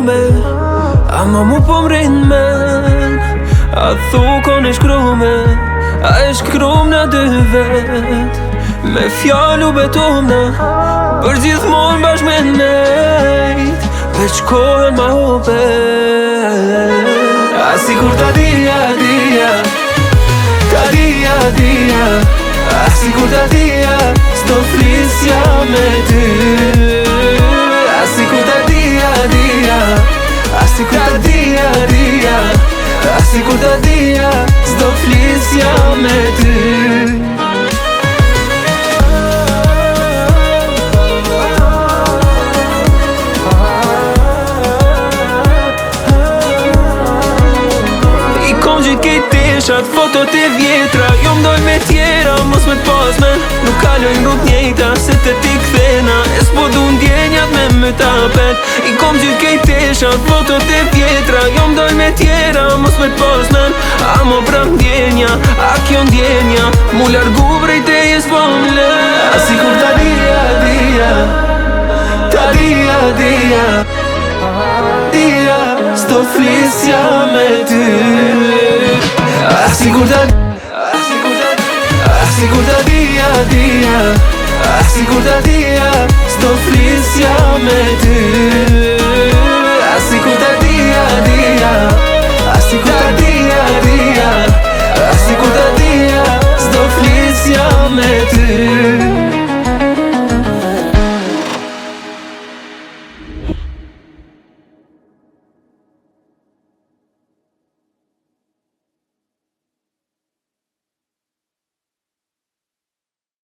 me ama mu po mrin men. A thu kon e shkrume, a e shkrum në dy vet, me fjallu betumna për gjithmon bashk me nejt, veç kohën ma hopet. A si kur ta dija, ta dija, a si kur ta dija, s'do flisja me ty. A si kur ta dija, a si kur ta dija, a si kur ta dija, s'do flisja me ty. Qatë fotot e vjetra, jo mdoj me tjera, mos me t'pas men. Nuk kalojnë rrug njejta, se të ti kthena, e s'po du ndjenjat me më tapet. I kom gjithë kejteshat, fotot e vjetra, jo mdoj me tjera, mos me t'pas men. A mo pra ndjenja, a kjo ndjenja, mu largu brej te jes po m'le. A si kur ta dija, ta dija, s'do flisja me ty. A si kur ta dija, a si kur ta dija, s'do flisja me ty. A si kur ta dija,